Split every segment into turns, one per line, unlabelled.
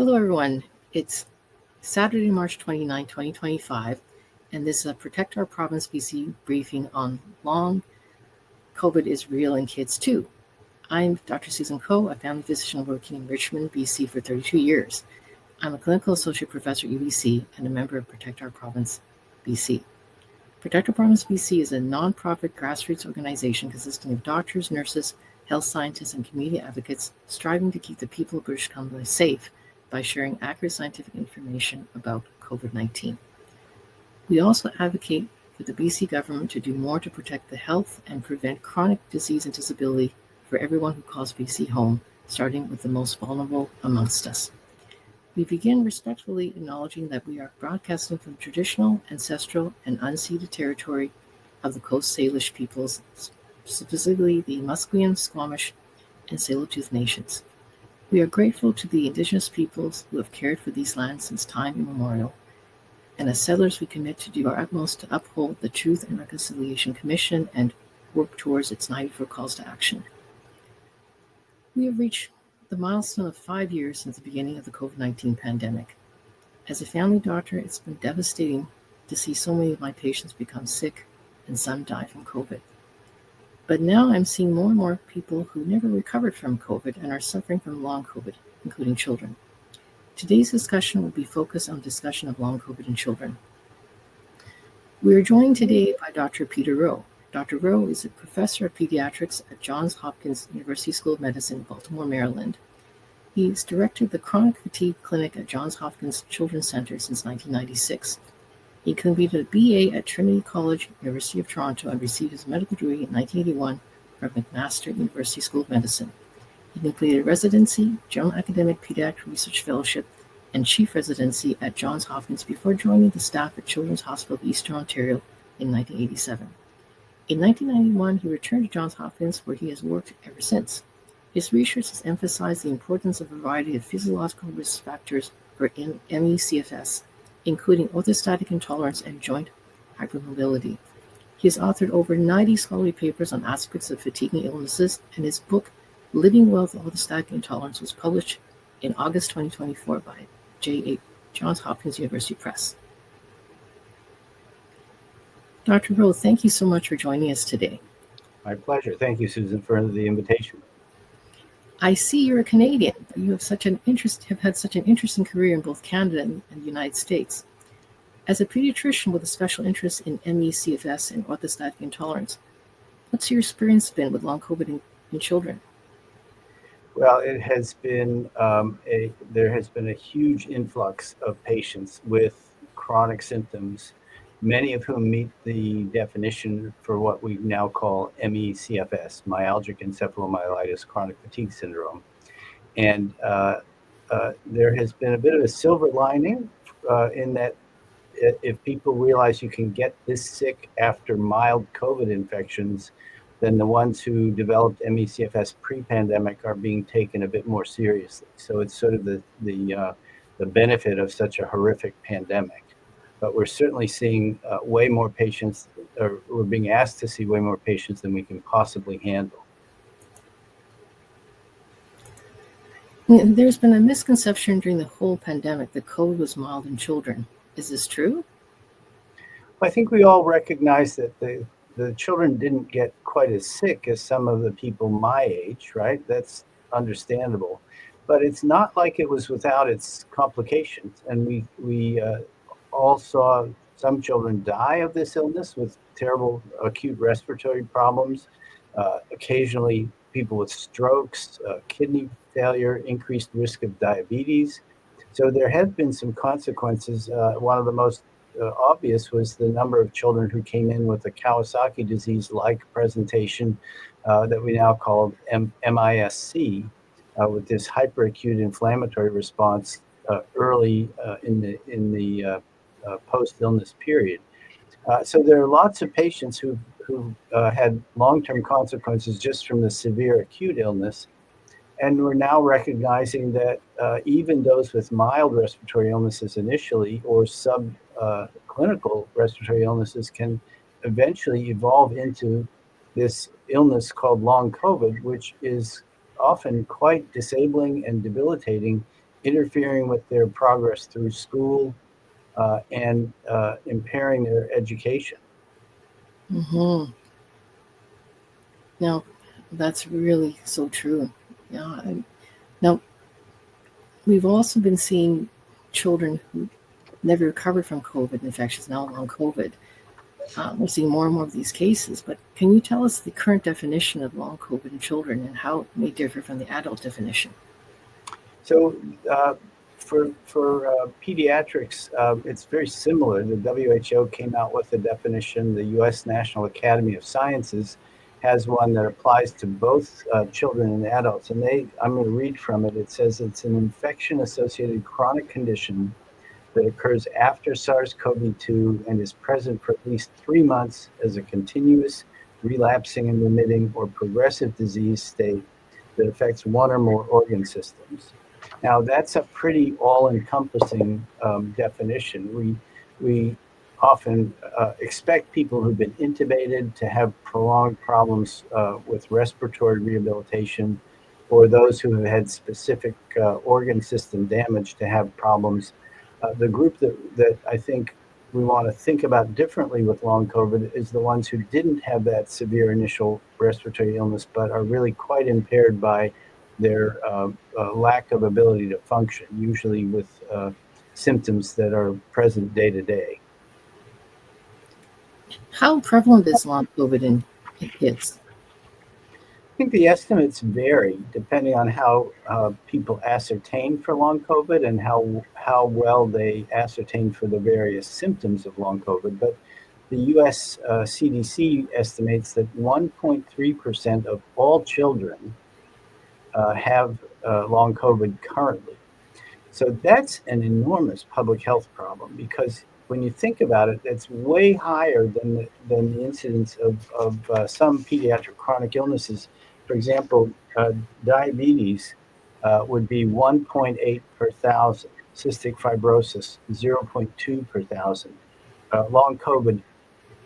Hello, everyone. It's Saturday, March 29, 2025, and this is a Protect Our Province BC briefing on long COVID is real in kids too. I'm Dr. Susan Kuo, a family physician working in Richmond, BC for 32 years. I'm a clinical associate professor at UBC and a member of Protect Our Province BC. Protect Our Province BC is a nonprofit grassroots organization consisting of doctors, nurses, health scientists, and community advocates striving to keep the people of British Columbia safe by sharing accurate scientific information about COVID-19. We also advocate for the BC government to do more to protect the health and prevent chronic disease and disability for everyone who calls BC home, starting with the most vulnerable amongst us. We begin respectfully acknowledging that we are broadcasting from traditional, ancestral, and unceded territory of the Coast Salish peoples, specifically the Musqueam, Squamish, and Tsleil-Waututh nations. We are grateful to the Indigenous peoples who have cared for these lands since time immemorial, and as settlers we commit to do our utmost to uphold the Truth and Reconciliation Commission and work towards its 94 calls to action. We have reached the milestone of 5 years since the beginning of the COVID-19 pandemic. As a family doctor, it's been devastating to see so many of my patients become sick and some die from COVID. But now I'm seeing more and more people who never recovered from COVID and are suffering from long COVID, including children. Today's discussion will be focused on discussion of long COVID in children. We are joined today by Dr. Peter Rowe. Dr. Rowe is a professor of pediatrics at Johns Hopkins University School of Medicine in Baltimore, Maryland. He's directed the Chronic Fatigue Clinic at Johns Hopkins Children's Center since 1996. He completed a BA at Trinity College, University of Toronto, and received his medical degree in 1981 from McMaster University School of Medicine. He completed residency, general academic pediatric research fellowship, and chief residency at Johns Hopkins before joining the staff at Children's Hospital of Eastern Ontario in 1987. In 1991, he returned to Johns Hopkins, where he has worked ever since. His research has emphasized the importance of a variety of physiological risk factors for ME/CFS, including orthostatic intolerance and joint hypermobility. He has authored over 90 scholarly papers on aspects of fatiguing illnesses, and his book, Living Well With Orthostatic Intolerance, was published in August 2024 by Johns Hopkins University Press. Dr. Rowe, thank you so much for joining us today.
My pleasure. Thank you, Susan, for the invitation.
I see you're a Canadian, but you have had such an interesting career in both Canada and the United States. As a pediatrician with a special interest in ME/CFS and orthostatic intolerance, what's your experience been with long COVID in children?
Well, it has been there has been a huge influx of patients with chronic symptoms, many of whom meet the definition for what we now call ME/CFS, myalgic encephalomyelitis chronic fatigue syndrome. And there has been a bit of a silver lining in that if people realize you can get this sick after mild COVID infections, then the ones who developed ME/CFS pre-pandemic are being taken a bit more seriously. So it's sort of the benefit of such a horrific pandemic. But we're certainly seeing way more patients, or we're being asked to see way more patients than we can possibly handle.
There's been a misconception during the whole pandemic that COVID was mild in children. Is this true?
I think we all recognize that the children didn't get quite as sick as some of the people my age, right? That's understandable. But it's not like it was without its complications. And we all saw some children die of this illness with terrible acute respiratory problems, occasionally people with strokes, kidney failure, increased risk of diabetes. So there have been some consequences. One of the most obvious was the number of children who came in with a Kawasaki disease-like presentation that we now call MISC, with this hyperacute inflammatory response early in the post-illness period. So there are lots of patients who had long-term consequences just from the severe acute illness. And we're now recognizing that even those with mild respiratory illnesses initially or subclinical respiratory illnesses can eventually evolve into this illness called long COVID, which is often quite disabling and debilitating interfering with their progress through school, and impairing their education.
Mm-hmm. Now, that's really so true. Yeah. Now, we've also been seeing children who never recovered from COVID infections, now long COVID. We're seeing more and more of these cases, but can you tell us the current definition of long COVID in children and how it may differ from the adult definition?
So for pediatrics, it's very similar. The WHO came out with a definition. The U.S. National Academy of Sciences has one that applies to both children and adults. And I'm going to read from it. It says it's an infection-associated chronic condition that occurs after SARS-CoV-2 and is present for at least 3 months as a continuous, relapsing and remitting or progressive disease state that affects one or more organ systems. Now, that's a pretty all-encompassing definition. We often expect people who've been intubated to have prolonged problems with respiratory rehabilitation, or those who have had specific organ system damage to have problems. The group that I think we want to think about differently with long COVID is the ones who didn't have that severe initial respiratory illness, but are really quite impaired by their lack of ability to function, usually with symptoms that are present day to day.
How prevalent is long COVID in kids?
I think the estimates vary depending on how people ascertain for long COVID and how well they ascertain for the various symptoms of long COVID. But the US CDC estimates that 1.3% of all children have long COVID currently. So that's an enormous public health problem, because when you think about it, it's way higher than the incidence of some pediatric chronic illnesses. For example, diabetes would be 1.8 per thousand, cystic fibrosis 0.2 per thousand, long COVID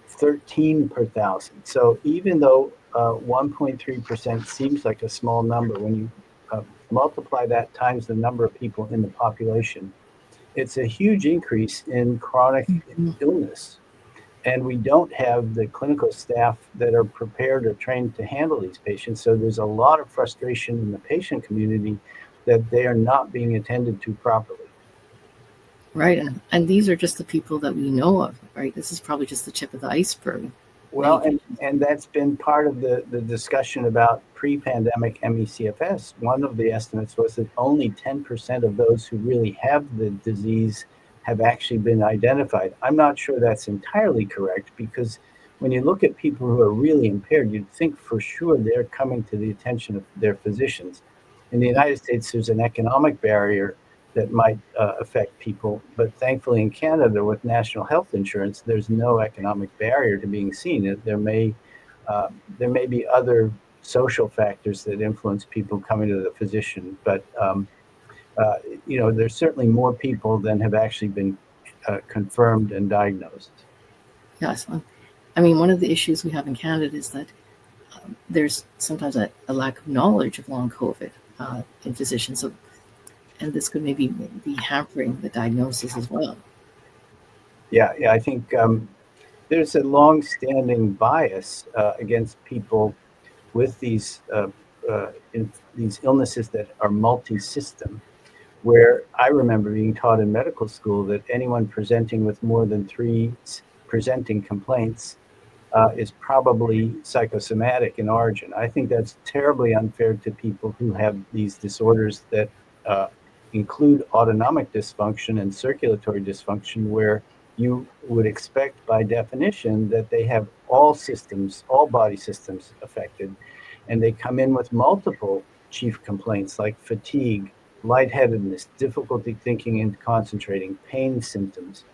13 per thousand. So even though 1.3% seems like a small number, when you multiply that times the number of people in the population, it's a huge increase in chronic illness. And we don't have the clinical staff that are prepared or trained to handle these patients. So there's a lot of frustration in the patient community that they are not being attended to properly.
Right. And these are just the people that we know of, right? This is probably just the tip of the iceberg.
Well, and that's been part of the discussion about pre-pandemic ME/CFS. One of the estimates was that only 10% of those who really have the disease have actually been identified. I'm not sure that's entirely correct, because when you look at people who are really impaired, you'd think for sure they're coming to the attention of their physicians. In the United States, there's an economic barrier that might affect people. But thankfully in Canada, with national health insurance, there's no economic barrier to being seen. There may be other social factors that influence people coming to the physician, but there's certainly more people than have actually been confirmed and diagnosed.
Yes. I mean, one of the issues we have in Canada is that there's sometimes a lack of knowledge of long COVID in physicians. So, and this could maybe be hampering the diagnosis as well.
Yeah, I think there's a long-standing bias against people with these illnesses that are multi-system, where I remember being taught in medical school that anyone presenting with more than 3 presenting complaints is probably psychosomatic in origin. I think that's terribly unfair to people who have these disorders that include autonomic dysfunction and circulatory dysfunction, where you would expect by definition that they have all body systems affected, and they come in with multiple chief complaints like fatigue, lightheadedness, difficulty thinking and concentrating, pain symptoms.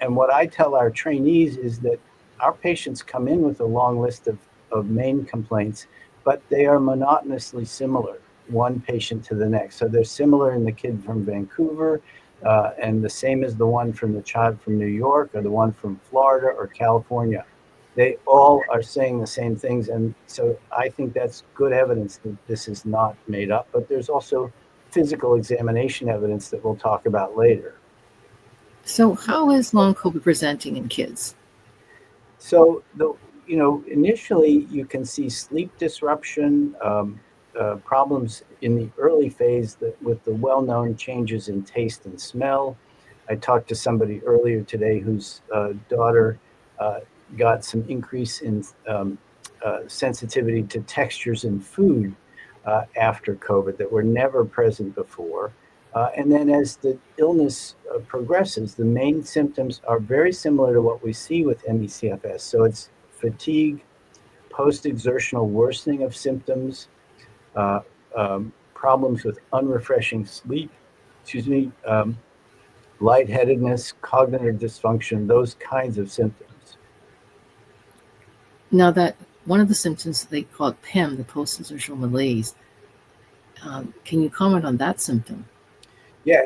And what I tell our trainees is that our patients come in with a long list of main complaints, but they are monotonously similar, one patient to the next. So they're similar in the kid from Vancouver, and the same as the one from the child from New York, or the one from Florida or California. They all are saying the same things. And so I think that's good evidence that this is not made up. But there's also physical examination evidence that we'll talk about later.
So, how is long COVID presenting in kids?
So initially you can see sleep disruption, problems in the early phase with the well-known changes in taste and smell. I talked to somebody earlier today whose daughter got some increase in sensitivity to textures in food after COVID that were never present before. And then as the illness progresses, the main symptoms are very similar to what we see with ME/CFS. So it's fatigue, post-exertional worsening of symptoms, uh, problems with unrefreshing sleep, lightheadedness, cognitive dysfunction, those kinds of symptoms.
Now, that one of the symptoms they call it PEM, the post-exertional malaise. Can you comment on that symptom?
Yeah,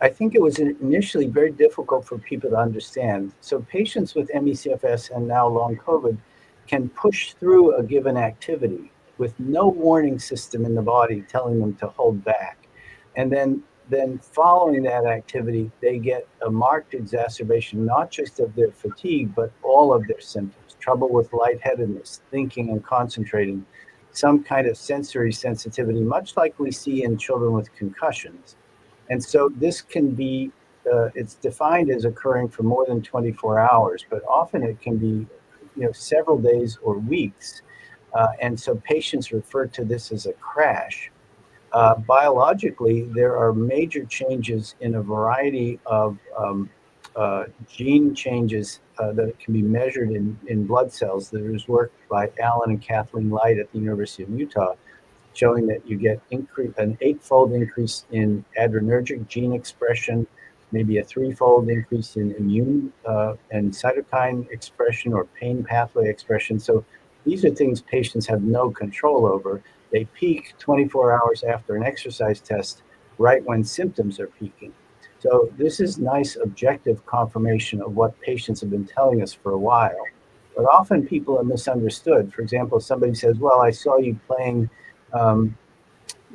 I think it was initially very difficult for people to understand. So patients with ME/CFS and now long COVID can push through a given activity with no warning system in the body telling them to hold back. And then following that activity, they get a marked exacerbation, not just of their fatigue, but all of their symptoms, trouble with lightheadedness, thinking and concentrating, some kind of sensory sensitivity, much like we see in children with concussions. And so this can be, it's defined as occurring for more than 24 hours, but often it can be, several days or weeks. And so patients refer to this as a crash. Biologically, there are major changes in a variety of gene changes that can be measured in blood cells. There's work by Alan and Kathleen Light at the University of Utah showing that you get an 8-fold increase in adrenergic gene expression, maybe a 3-fold increase in immune and cytokine expression or pain pathway expression. So these are things patients have no control over. They peak 24 hours after an exercise test, right when symptoms are peaking. So this is nice objective confirmation of what patients have been telling us for a while. But often people are misunderstood. For example, somebody says, well, I saw you playing um,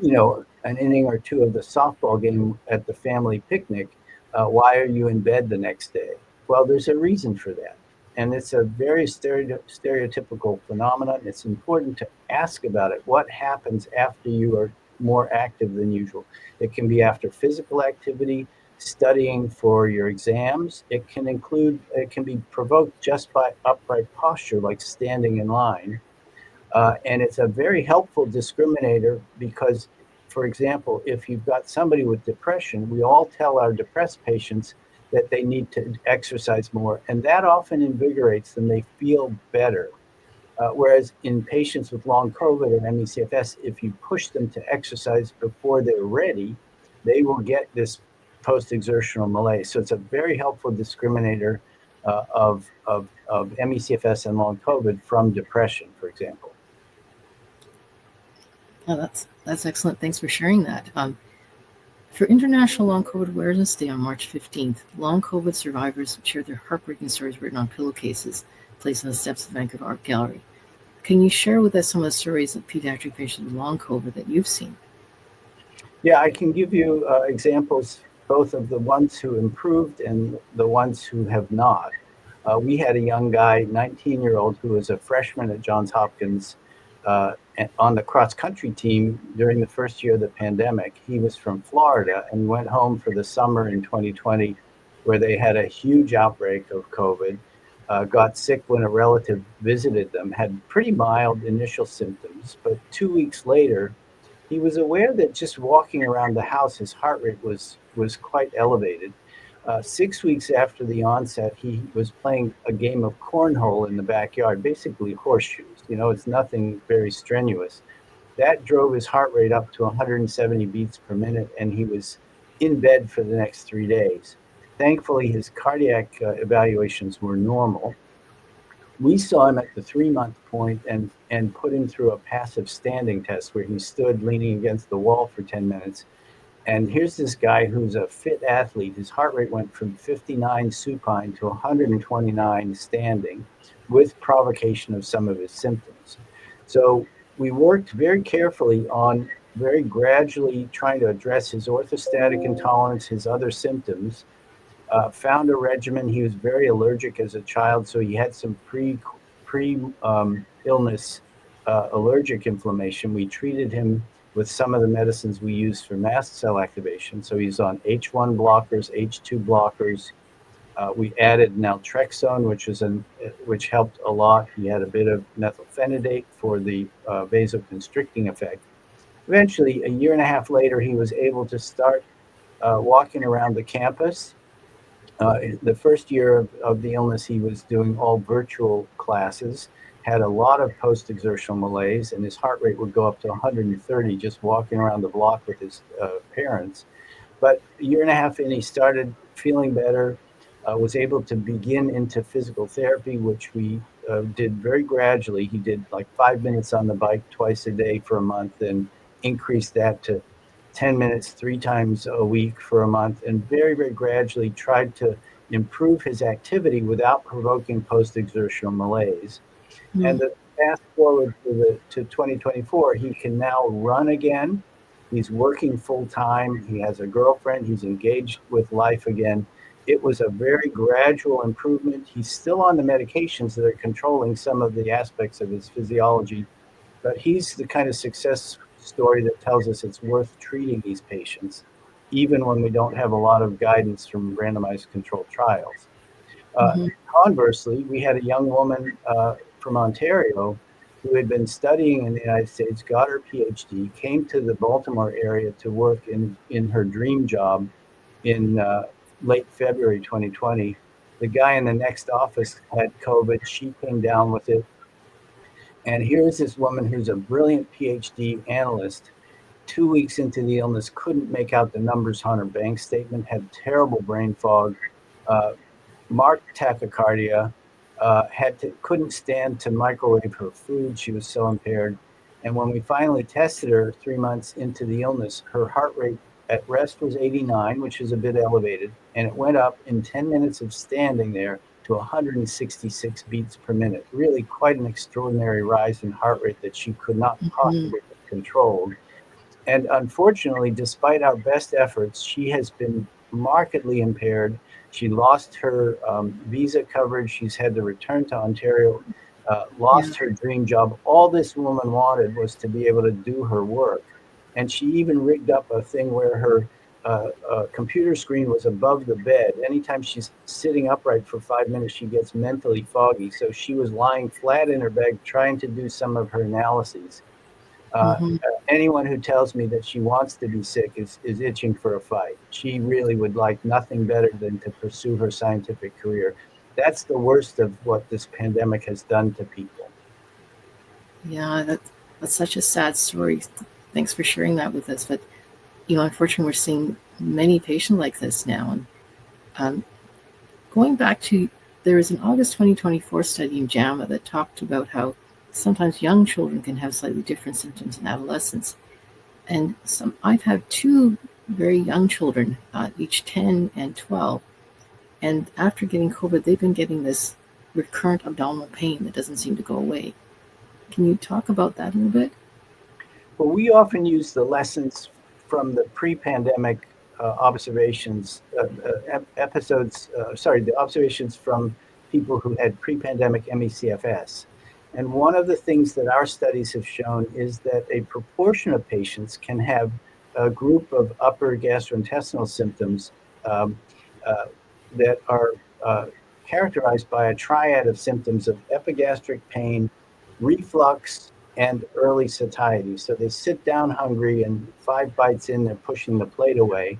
an inning or two of the softball game at the family picnic. Why are you in bed the next day? Well, there's a reason for that. And it's a very stereotypical phenomenon. It's important to ask about it. What happens after you are more active than usual? It can be after physical activity, studying for your exams. It can be provoked just by upright posture, like standing in line. And it's a very helpful discriminator because, for example, if you've got somebody with depression, we all tell our depressed patients that they need to exercise more, and that often invigorates them. They feel better. Whereas in patients with long COVID or ME/CFS, if you push them to exercise before they're ready, they will get this post-exertional malaise. So it's a very helpful discriminator of ME/CFS and long COVID from depression, for example.
Oh, that's excellent. Thanks for sharing that. For International Long COVID Awareness Day on March 15th, long COVID survivors shared their heartbreaking stories written on pillowcases placed on the steps of the Vancouver Art Gallery. Can you share with us some of the stories of pediatric patients with long COVID that you've seen?
Yeah, I can give you examples both of the ones who improved and the ones who have not. We had a young guy, 19-year-old, who was a freshman at Johns Hopkins on the cross-country team during the first year of the pandemic. He was from Florida and went home for the summer in 2020, where they had a huge outbreak of COVID, got sick when a relative visited them, had pretty mild initial symptoms, but 2 weeks later, he was aware that just walking around the house, his heart rate was quite elevated. 6 weeks after the onset, he was playing a game of cornhole in the backyard, basically horseshoes. It's nothing very strenuous. That drove his heart rate up to 170 beats per minute, and he was in bed for the next 3 days. Thankfully, his cardiac evaluations were normal. We saw him at the 3-month point and put him through a passive standing test where he stood leaning against the wall for 10 minutes. And here's this guy who's a fit athlete. His heart rate went from 59 supine to 129 standing with provocation of some of his symptoms. So we worked very carefully on very gradually trying to address his orthostatic intolerance, his other symptoms. Found a regimen. He was very allergic as a child, so he had some illness allergic inflammation. We treated him with some of the medicines we use for mast cell activation. So he's on H1 blockers, H2 blockers. We added naltrexone, which helped a lot. He had a bit of methylphenidate for the vasoconstricting effect. Eventually, a year and a half later, he was able to start walking around the campus. The first year of the illness, he was doing all virtual classes, had a lot of post-exertional malaise, and his heart rate would go up to 130 just walking around the block with his parents. But a year and a half in, he started feeling better, was able to begin into physical therapy, which we did very gradually. He did like 5 minutes on the bike twice a day for a month, and increased that to 10 minutes 3 times a week for a month, and very, very gradually tried to improve his activity without provoking post-exertional malaise. And the fast forward to 2024, he can now run again. He's working full time. He has a girlfriend. He's engaged with life again. It was a very gradual improvement. He's still on the medications that are controlling some of the aspects of his physiology, but he's the kind of success story that tells us it's worth treating these patients, even when we don't have a lot of guidance from randomized controlled trials. Conversely, we had a young woman from Ontario who had been studying in the United States, got her PhD, came to the Baltimore area to work in her dream job in late February 2020. The guy in the next office had COVID. She came down with it. And here's this woman who's a brilliant PhD analyst. 2 weeks into the illness, couldn't make out the numbers on her bank statement, had terrible brain fog, marked tachycardia, couldn't stand to microwave her food. She was so impaired. And when we finally tested her 3 months into the illness, her heart rate at rest was 89, which is a bit elevated, and it went up in 10 minutes of standing there to 166 beats per minute. Really quite an extraordinary rise in heart rate that she could not possibly have controlled. And unfortunately, despite our best efforts, she has been markedly impaired. She lost her visa coverage. She's had to return to Ontario, lost her dream job. All this woman wanted was to be able to do her work. And she even rigged up a thing where her computer screen was above the bed. Anytime she's sitting upright for 5 minutes, she gets mentally foggy. So she was lying flat in her bed trying to do some of her analyses. Anyone who tells me that she wants to be sick is itching for a fight. She really would like nothing better than to pursue her scientific career. That's the worst of what this pandemic has done to people.
Yeah, that's such a sad story. Thanks for sharing that with us. But, unfortunately, we're seeing many patients like this now. And going back to, there was an August 2024 study in JAMA that talked about how sometimes young children can have slightly different symptoms in adolescence. And I've had 2 very young children, each 10 and 12. And after getting COVID, they've been getting this recurrent abdominal pain that doesn't seem to go away. Can you talk about that a little bit?
Well, we often use the lessons from the pre-pandemic observations, the observations from people who had pre-pandemic ME/CFS. And one of the things that our studies have shown is that a proportion of patients can have a group of upper gastrointestinal symptoms that are characterized by a triad of symptoms of epigastric pain, reflux, and early satiety. So they sit down hungry, and 5 bites in, they're pushing the plate away.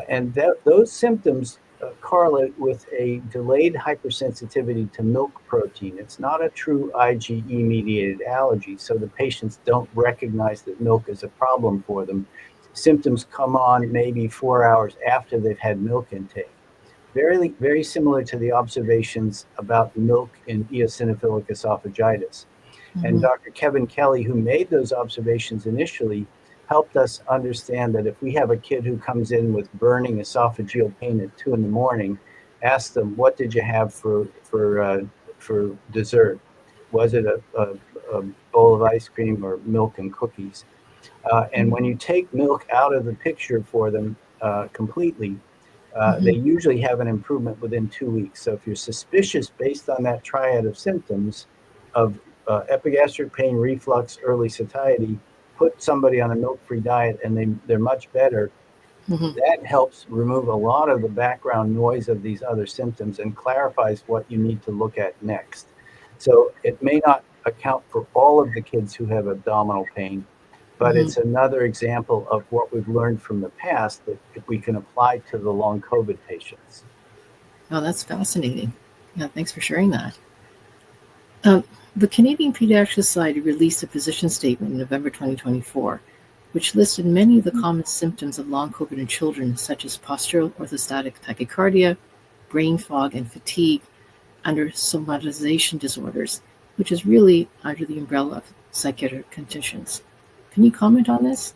And those symptoms correlate with a delayed hypersensitivity to milk protein. It's not a true IgE-mediated allergy, so the patients don't recognize that milk is a problem for them. Symptoms come on maybe 4 hours after they've had milk intake. Very, very similar to the observations about milk in eosinophilic esophagitis. And Dr. Kevin Kelly, who made those observations initially, helped us understand that if we have a kid who comes in with burning esophageal pain at 2 a.m, ask them, what did you have for dessert? Was it a bowl of ice cream or milk and cookies? And when you take milk out of the picture for them completely, they
Mm-hmm.
usually have an improvement within 2 weeks. So if you're suspicious based on that triad of symptoms of epigastric pain, reflux, early satiety, put somebody on a milk-free diet and they're much better.
Mm-hmm.
That helps remove a lot of the background noise of these other symptoms and clarifies what you need to look at next. So it may not account for all of the kids who have abdominal pain, but
Mm-hmm.
it's another example of what we've learned from the past that if we can apply to the long COVID patients.
Oh, that's fascinating. Yeah, thanks for sharing that. Um, the Canadian Pediatric Society released a position statement in November 2024, which listed many of the common symptoms of long COVID in children, such as postural orthostatic tachycardia, brain fog, and fatigue, under somatization disorders, which is really under the umbrella of psychiatric conditions. Can you comment on this?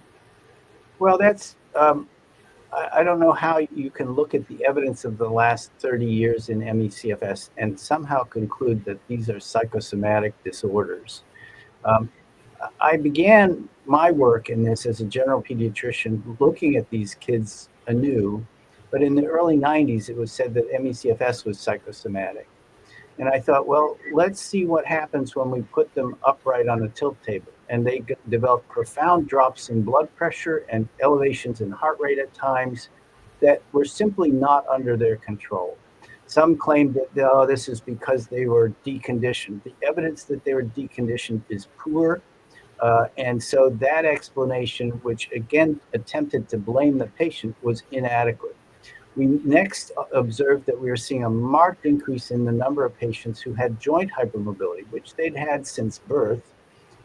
Well, I don't know how you can look at the evidence of the last 30 years in ME/CFS and somehow conclude that these are psychosomatic disorders. Um, I began my work in this as a general pediatrician looking at these kids anew, but in the early 90s, it was said that ME/CFS was psychosomatic. And I thought, well, let's see what happens when we put them upright on a tilt table. And they developed profound drops in blood pressure and elevations in heart rate at times that were simply not under their control. Some claimed that, oh, this is because they were deconditioned. The evidence that they were deconditioned is poor. And so that explanation, which again attempted to blame the patient, was inadequate. We next observed that we were seeing a marked increase in the number of patients who had joint hypermobility, which they'd had since birth.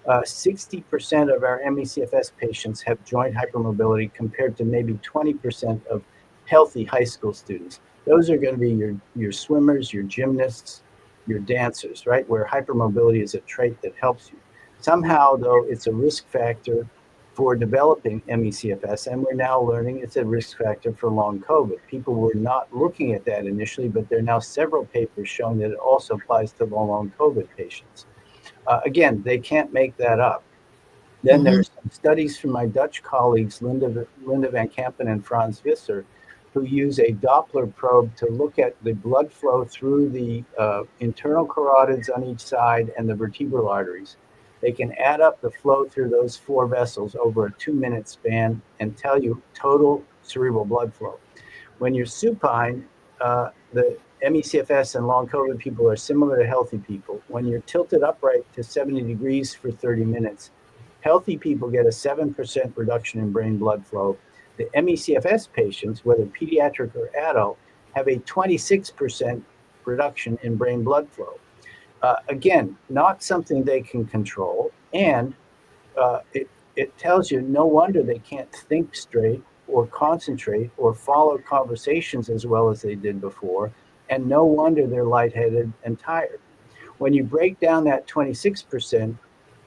60% of our ME/CFS patients have joint hypermobility compared to maybe 20% of healthy high school students. Those are going to be your swimmers, your gymnasts, your dancers, right? Where hypermobility is a trait that helps you. Somehow, though, it's a risk factor for developing ME/CFS, and we're now learning it's a risk factor for long COVID. People were not looking at that initially, but there are now several papers showing that it also applies to the long COVID patients. Again, they can't make that up. Then
Mm-hmm.
there's some studies from my Dutch colleagues, Linda van Kampen and Frans Visser, who use a Doppler probe to look at the blood flow through the internal carotids on each side and the vertebral arteries. They can add up the flow through those four vessels over a 2-minute span and tell you total cerebral blood flow. When you're supine, the ME/CFS and long COVID people are similar to healthy people. When you're tilted upright to 70 degrees for 30 minutes, healthy people get a 7% reduction in brain blood flow. The ME/CFS patients, whether pediatric or adult, have a 26% reduction in brain blood flow. Again, not something they can control. And it tells you no wonder they can't think straight or concentrate or follow conversations as well as they did before. And no wonder they're lightheaded and tired. When you break down that 26%,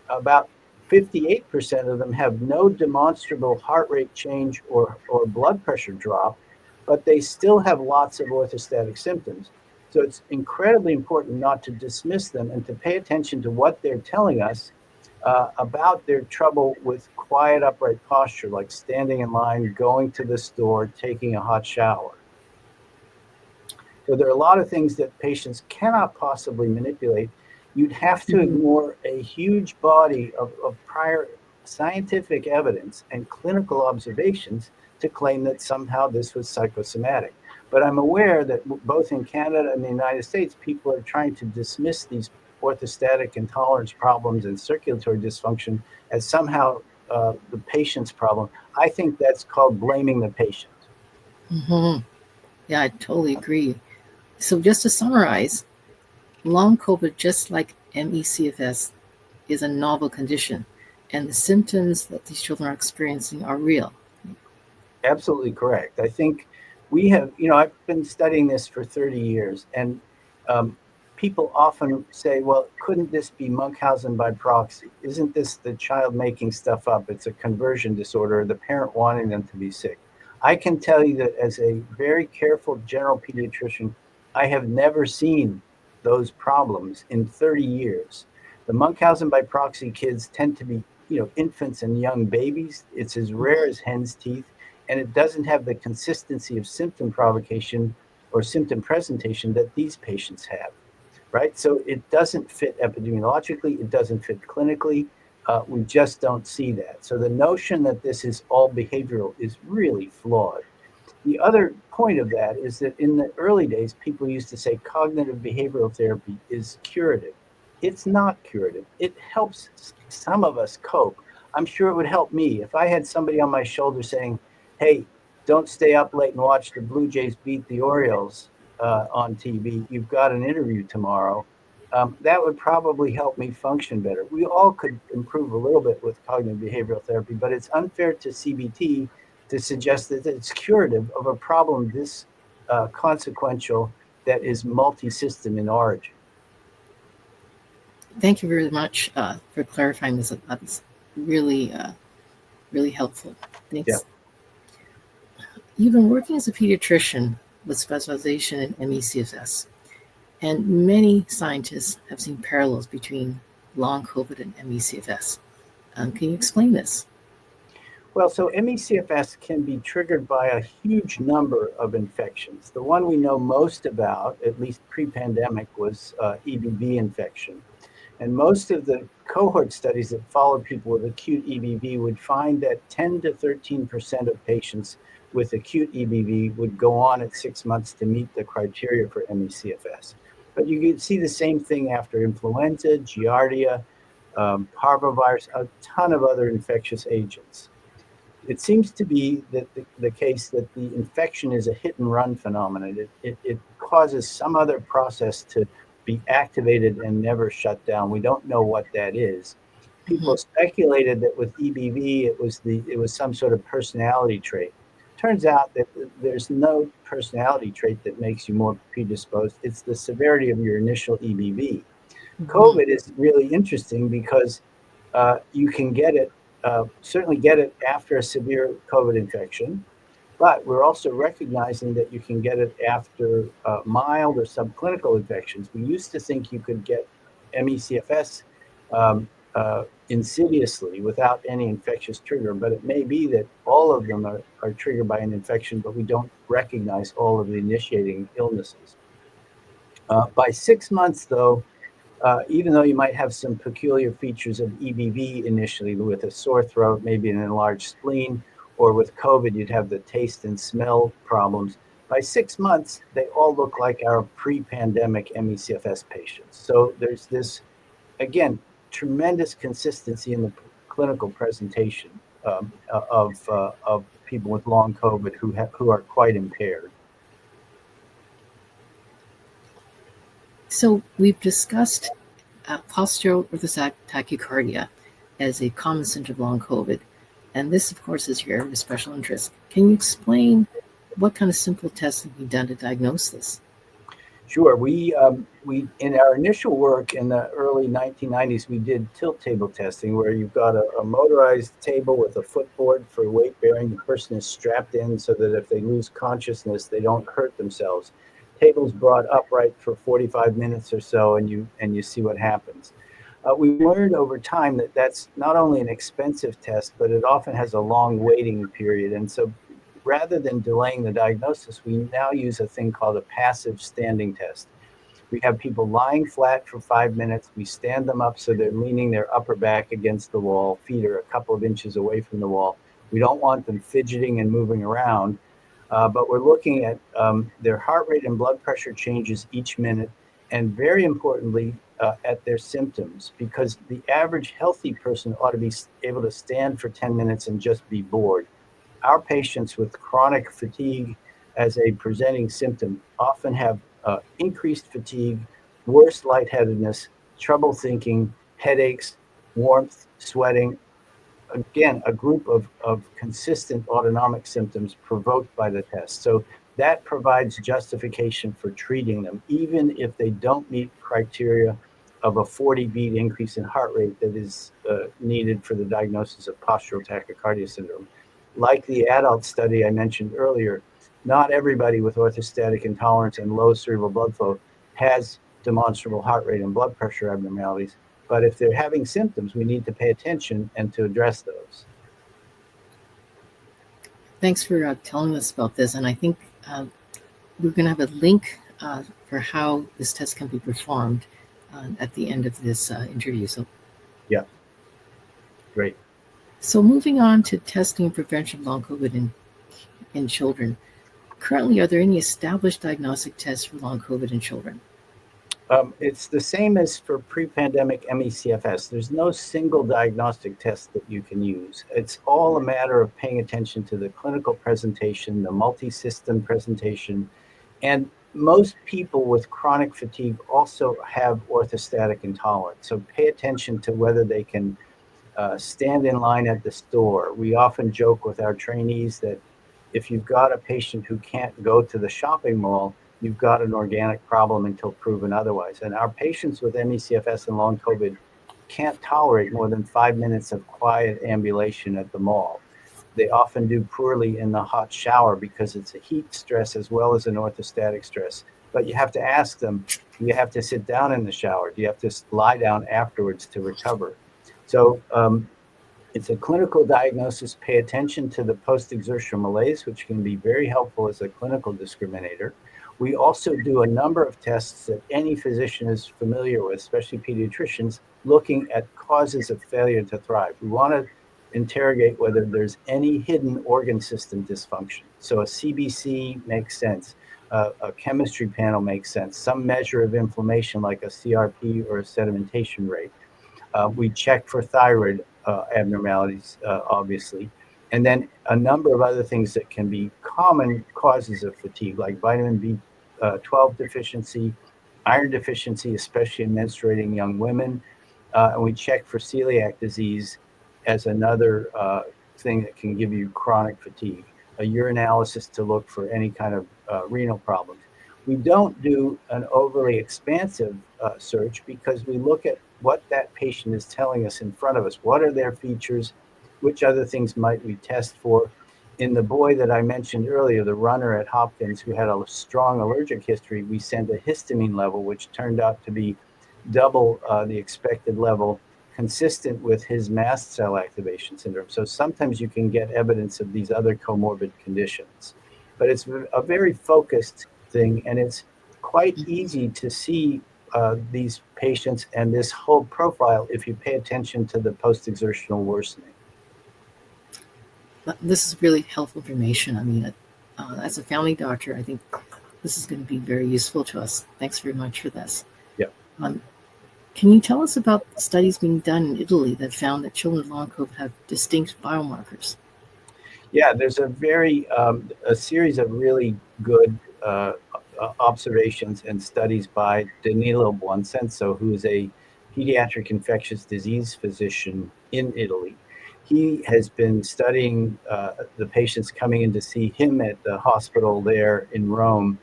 about 58% of them have no demonstrable heart rate change or blood pressure drop, but they still have lots of orthostatic symptoms. So it's incredibly important not to dismiss them and to pay attention to what they're telling us about their trouble with quiet, upright posture, like standing in line, going to the store, taking a hot shower. So there are a lot of things that patients cannot possibly manipulate. You'd have to
Mm-hmm.
ignore a huge body of prior scientific evidence and clinical observations to claim that somehow this was psychosomatic. But I'm aware that both in Canada and the United States, people are trying to dismiss these orthostatic intolerance problems and circulatory dysfunction as somehow the patient's problem. I think that's called blaming the patient.
Mm-hmm. Yeah, I totally agree. So, just to summarize, long COVID, just like ME/CFS, is a novel condition, and the symptoms that these children are experiencing are real.
Absolutely correct. I think we have, I've been studying this for 30 years, and people often say, well, couldn't this be Munchausen by proxy? Isn't this the child making stuff up? It's a conversion disorder, the parent wanting them to be sick. I can tell you that as a very careful general pediatrician, I have never seen those problems in 30 years. The Munchausen by proxy kids tend to be infants and young babies. It's as rare as hen's teeth, and it doesn't have the consistency of symptom provocation or symptom presentation that these patients have, right? So it doesn't fit epidemiologically, it doesn't fit clinically. We just don't see that. So the notion that this is all behavioral is really flawed. The other point of that is that in the early days, people used to say cognitive behavioral therapy is curative. It's not curative. It helps some of us cope. I'm sure it would help me if I had somebody on my shoulder saying, hey, don't stay up late and watch the Blue Jays beat the Orioles on TV. You've got an interview tomorrow. That would probably help me function better. We all could improve a little bit with cognitive behavioral therapy, but it's unfair to CBT to suggest that it's curative of a problem this consequential that is multi-system in origin.
Thank you very much for clarifying this. That's really, really helpful. Thanks.
Yeah.
You've been working as a pediatrician with specialization in ME/CFS, and many scientists have seen parallels between long COVID and ME/CFS. Can you explain this?
Well, so ME/CFS can be triggered by a huge number of infections. The one we know most about, at least pre-pandemic, was EBV infection. And most of the cohort studies that followed people with acute EBV would find that 10 to 13% of patients with acute EBV would go on at 6 months to meet the criteria for ME/CFS. But you can see the same thing after influenza, Giardia, parvovirus, a ton of other infectious agents. It seems to be that the case that the infection is a hit and run phenomenon. It causes some other process to be activated and never shut down. We don't know what that is. People speculated that with EBV, it was some sort of personality trait. Turns out that there's no personality trait that makes you more predisposed. It's the severity of your initial EBV. COVID is really interesting because you can get it, certainly get it after a severe COVID infection, but we're also recognizing that you can get it after mild or subclinical infections. We used to think you could get ME/CFS insidiously without any infectious trigger, but it may be that all of them are triggered by an infection, but we don't recognize all of the initiating illnesses. By 6 months, though, even though you might have some peculiar features of EBV initially with a sore throat, maybe an enlarged spleen, or with COVID, you'd have the taste and smell problems. By 6 months, they all look like our pre-pandemic ME/CFS patients. So there's this, again, tremendous consistency in the clinical presentation of people with long COVID who are quite impaired.
So we've discussed postural orthostatic tachycardia as a common symptom of long COVID, and this, of course, is your area of special interest. Can you explain what kind of simple tests can be done to diagnose this?
Sure. We in our initial work in the early 1990s, we did tilt table testing where you've got a motorized table with a footboard for weight bearing. The person is strapped in so that if they lose consciousness, they don't hurt themselves. Table's brought upright for 45 minutes or so, and you see what happens. We learned over time that that's not only an expensive test, but it often has a long waiting period. And so rather than delaying the diagnosis, we now use a thing called a passive standing test. We have people lying flat for 5 minutes. We stand them up so they're leaning their upper back against the wall, feet are a couple of inches away from the wall. We don't want them fidgeting and moving around, but we're looking at their heart rate and blood pressure changes each minute, and very importantly, at their symptoms, because the average healthy person ought to be able to stand for 10 minutes and just be bored. Our patients with chronic fatigue as a presenting symptom often have increased fatigue, worse lightheadedness, trouble thinking, headaches, warmth, sweating. Again, a group of consistent autonomic symptoms provoked by the test. So that provides justification for treating them, even if they don't meet criteria of a 40 beat increase in heart rate that is needed for the diagnosis of postural tachycardia syndrome. Like the adult study I mentioned earlier, not everybody with orthostatic intolerance and low cerebral blood flow has demonstrable heart rate and blood pressure abnormalities, But if they're having symptoms, we need to pay attention and to address those.
Thanks for telling us about this. And I think we're going to have a link for how this test can be performed at the end of this interview. So,
yeah, great.
So moving on to testing and prevention of long COVID in children. Currently, are there any established diagnostic tests for long COVID in children?
It's the same as for pre-pandemic ME/CFS. There's no single diagnostic test that you can use. It's all a matter of paying attention to the clinical presentation, the multi-system presentation, and most people with chronic fatigue also have orthostatic intolerance. So pay attention to whether they can stand in line at the store. We often joke with our trainees that if you've got a patient who can't go to the shopping mall, you've got an organic problem until proven otherwise. And our patients with ME/CFS and long COVID can't tolerate more than 5 minutes of quiet ambulation at the mall. They often do poorly in the hot shower because it's a heat stress as well as an orthostatic stress. But you have to ask them, do you have to sit down in the shower? Do you have to lie down afterwards to recover? So it's a clinical diagnosis. Pay attention to the post-exertional malaise, which can be very helpful as a clinical discriminator. We also do a number of tests that any physician is familiar with, especially pediatricians, looking at causes of failure to thrive. We want to interrogate whether there's any hidden organ system dysfunction. So a CBC makes sense. A chemistry panel makes sense. Some measure of inflammation like a CRP or a sedimentation rate. We check for thyroid abnormalities, obviously. And then a number of other things that can be common causes of fatigue, like vitamin B12 deficiency, iron deficiency, especially in menstruating young women. And we check for celiac disease as another thing that can give you chronic fatigue. A urinalysis to look for any kind of renal problems. We don't do an overly expansive search because we look at what that patient is telling us in front of us. What are their features? Which other things might we test for? In the boy that I mentioned earlier, the runner at Hopkins who had a strong allergic history, we sent a histamine level, which turned out to be double the expected level, consistent with his mast cell activation syndrome. So sometimes you can get evidence of these other comorbid conditions. But it's a very focused thing, and it's quite easy to see these patients and this whole profile if you pay attention to the post-exertional worsening.
This is really helpful information. I mean, as a family doctor, I think this is going to be very useful to us. Thanks very much for this.
Yeah.
Can you tell us about studies being done in Italy that found that children with long COVID have distinct biomarkers?
Yeah, there's a series of really good observations and studies by Danilo Buonsenso, who is a pediatric infectious disease physician in Italy. He has been studying the patients coming in to see him at the hospital there in Rome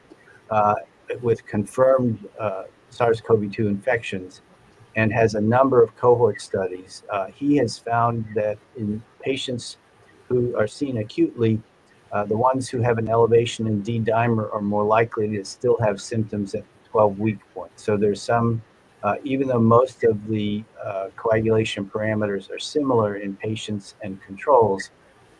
with confirmed SARS-CoV-2 infections, and has a number of cohort studies. He has found that in patients who are seen acutely, the ones who have an elevation in D-dimer are more likely to still have symptoms at the 12-week point. So there's some, even though most of the coagulation parameters are similar in patients and controls,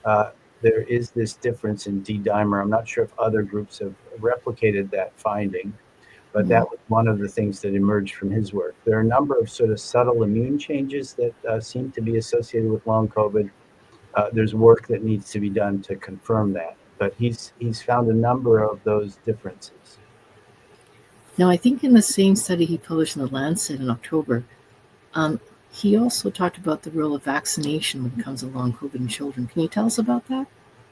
there is this difference in D-dimer. I'm not sure if other groups have replicated that finding, but that was one of the things that emerged from his work. There are a number of sort of subtle immune changes that seem to be associated with long COVID. There's work that needs to be done to confirm that, but he's found a number of those differences.
Now, I think in the same study he published in The Lancet in October, he also talked about the role of vaccination when it comes to long COVID in children. Can you tell us about that?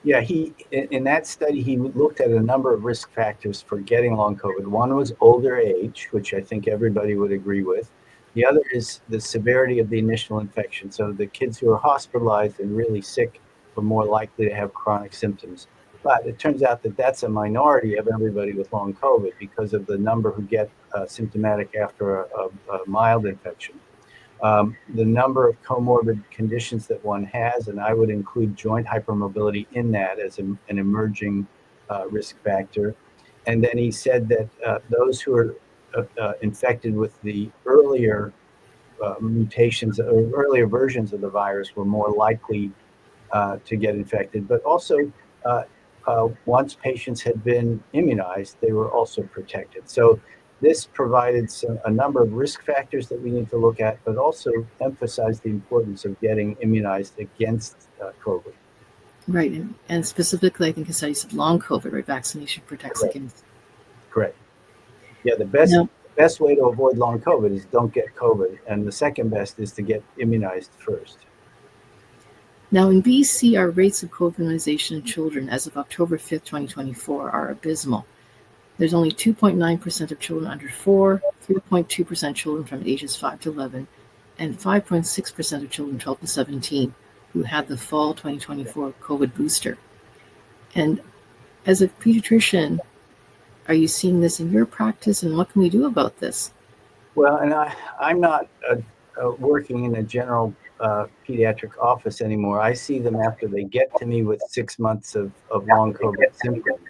Yeah, in that study, he looked at a number of risk factors for getting long COVID. One was older age, which I think everybody would agree with. The other is the severity of the initial infection. So the kids who are hospitalized and really sick were more likely to have chronic symptoms. But it turns out that that's a minority of everybody with long COVID because of the number who get symptomatic after a mild infection. The number of comorbid conditions that one has, and I would include joint hypermobility in that as an emerging risk factor. And then he said that those who are infected with the earlier mutations or earlier versions of the virus were more likely to get infected. But also, once patients had been immunized, they were also protected. So this provided a number of risk factors that we need to look at, but also emphasized the importance of getting immunized against COVID.
Right, and specifically, I think as I said, long COVID, right? Vaccination protects against.
Correct. Yeah, the best way to avoid long COVID is don't get COVID, and the second best is to get immunized first.
Now, in BC, our rates of COVID immunization in children as of October 5th, 2024 are abysmal. There's only 2.9% of children under 4, 3.2% children from ages 5 to 11, and 5.6% of children 12 to 17 who had the fall 2024 COVID booster. And as a pediatrician, are you seeing this in your practice, and what can we do about this?
Well, and I'm not working in a general pediatric office anymore. I see them after they get to me with 6 months of long COVID symptoms.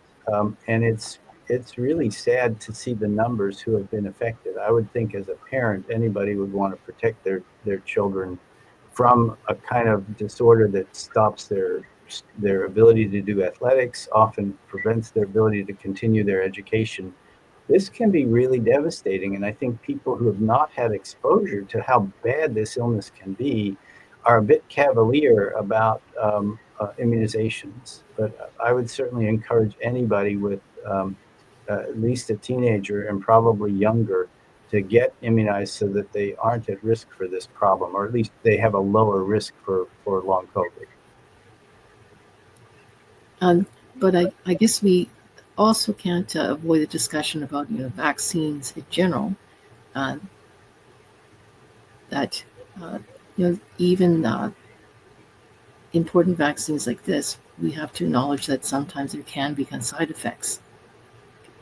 And it's really sad to see the numbers who have been affected. I would think as a parent, anybody would want to protect their children from a kind of disorder that stops their ability to do athletics, often prevents their ability to continue their education. This can be really devastating, and I think people who have not had exposure to how bad this illness can be are a bit cavalier about immunizations. But I would certainly encourage anybody with at least a teenager and probably younger to get immunized so that they aren't at risk for this problem, or at least they have a lower risk for long COVID.
But I guess we also can't avoid the discussion about vaccines in general. That even important vaccines like this, we have to acknowledge that sometimes there can be side effects.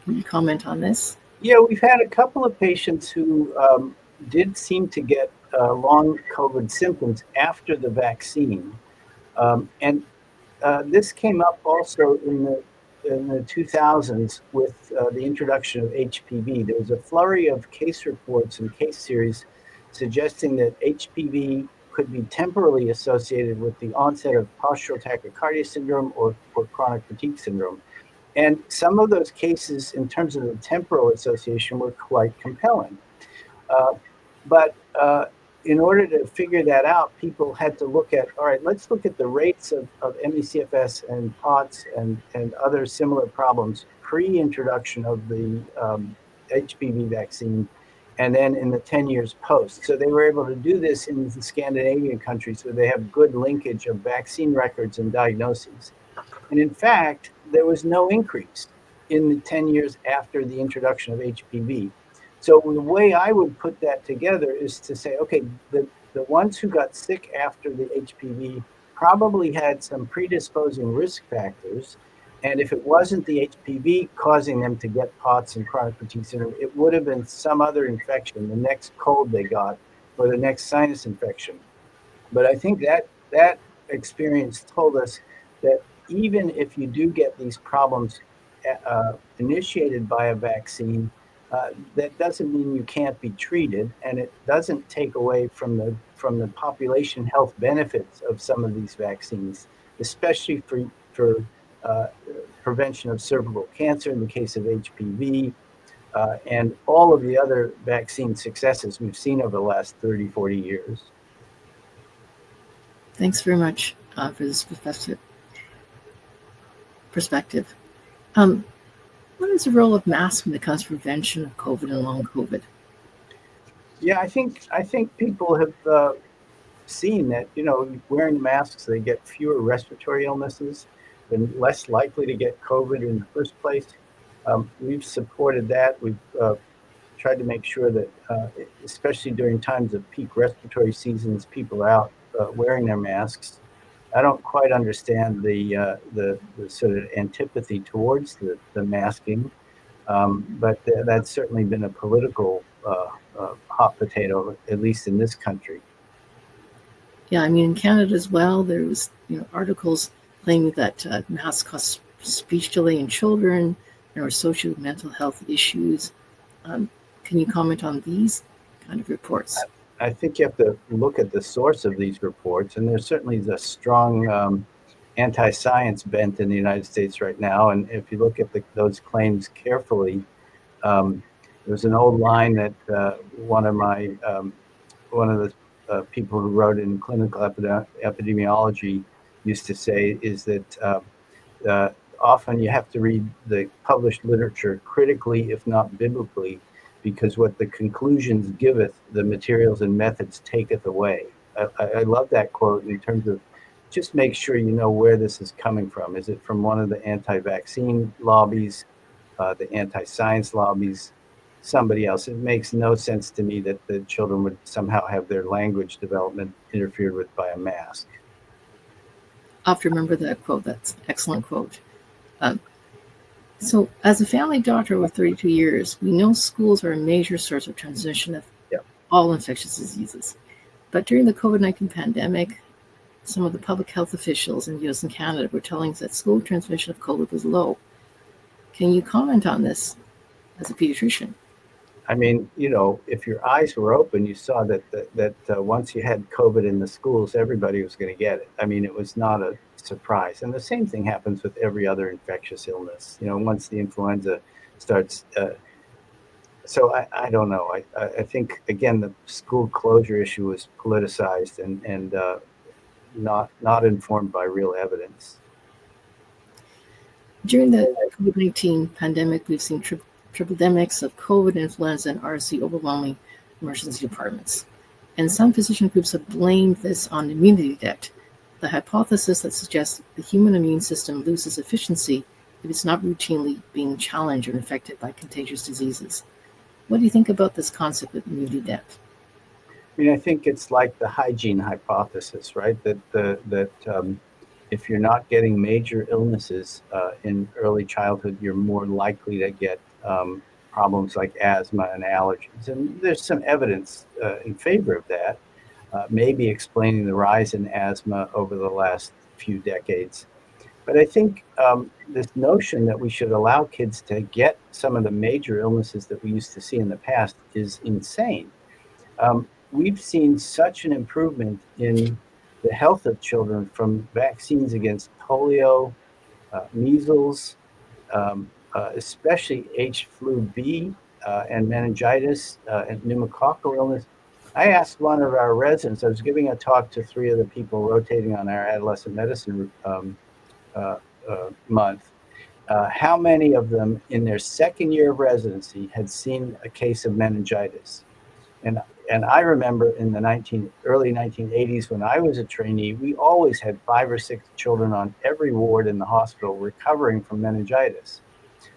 Can you comment on this?
Yeah, we've had a couple of patients who did seem to get long COVID symptoms after the vaccine. And this came up also in the 2000s with the introduction of HPV. There was a flurry of case reports and case series suggesting that HPV could be temporally associated with the onset of postural tachycardia syndrome or chronic fatigue syndrome. And some of those cases, in terms of the temporal association, were quite compelling. But in order to figure that out, people had to look at, all right, let's look at the rates of ME/CFS and POTS and other similar problems pre-introduction of the HPV vaccine, and then in the 10 years post. So they were able to do this in the Scandinavian countries where they have good linkage of vaccine records and diagnoses. And in fact, there was no increase in the 10 years after the introduction of HPV. So the way I would put that together is to say, okay, the ones who got sick after the HPV probably had some predisposing risk factors. And if it wasn't the HPV causing them to get POTS and chronic fatigue syndrome, it would have been some other infection, the next cold they got or the next sinus infection. But I think that experience told us that even if you do get these problems initiated by a vaccine, that doesn't mean you can't be treated, and it doesn't take away from the population health benefits of some of these vaccines, especially for prevention of cervical cancer in the case of HPV, and all of the other vaccine successes we've seen over the last 30, 40 years.
Thanks very much for this perspective. What is the role of masks when it comes to prevention of COVID and long COVID?
Yeah, I think people have seen that, wearing masks, they get fewer respiratory illnesses, they're less likely to get COVID in the first place. We've supported that. We've tried to make sure that, especially during times of peak respiratory seasons, people are out wearing their masks. I don't quite understand the sort of antipathy towards the masking, but that's certainly been a political hot potato, at least in this country.
Yeah, I mean, in Canada as well, there was articles claiming that masks cause speech delay in children. There are associated with mental health issues. Can you comment on these kind of reports?
I think you have to look at the source of these reports, and there's certainly a strong anti-science bent in the United States right now. And if you look at those claims carefully, there's an old line that one of the people who wrote in clinical epidemiology used to say is that often you have to read the published literature critically, if not biblically, because what the conclusions giveth, the materials and methods taketh away. I love that quote in terms of just make sure you know where this is coming from. Is it from one of the anti-vaccine lobbies, the anti-science lobbies, somebody else? It makes no sense to me that the children would somehow have their language development interfered with by a mask.
I'll have to remember that quote. That's an excellent quote. So, as a family doctor with 32 years, we know schools are a major source of transmission of all infectious diseases. But during the COVID-19 pandemic, some of the public health officials in the US and Canada were telling us that school transmission of COVID was low. Can you comment on this as a pediatrician?
I mean, if your eyes were open, you saw that once you had COVID in the schools, everybody was going to get it. I mean, it was not a surprise. And the same thing happens with every other infectious illness. Once the influenza starts. So I don't know. I think, again, the school closure issue was politicized and not informed by real evidence.
During the COVID-19 pandemic, we've seen tripledemics of COVID, influenza, and RSV overwhelming emergency departments. And some physician groups have blamed this on immunity debt, the hypothesis that suggests the human immune system loses efficiency if it's not routinely being challenged or infected by contagious diseases. What do you think about this concept of immunity debt?
I mean, I think it's like the hygiene hypothesis, right? That if you're not getting major illnesses in early childhood, you're more likely to get problems like asthma and allergies. And there's some evidence in favor of that, maybe explaining the rise in asthma over the last few decades. But I think this notion that we should allow kids to get some of the major illnesses that we used to see in the past is insane. We've seen such an improvement in the health of children from vaccines against polio, measles, especially H. flu B and meningitis and pneumococcal illness. I asked one of our residents, I was giving a talk to 3 other people rotating on our adolescent medicine month, how many of them in their second year of residency had seen a case of meningitis. And I remember in the early 1980s when I was a trainee, we always had 5 or 6 children on every ward in the hospital recovering from meningitis.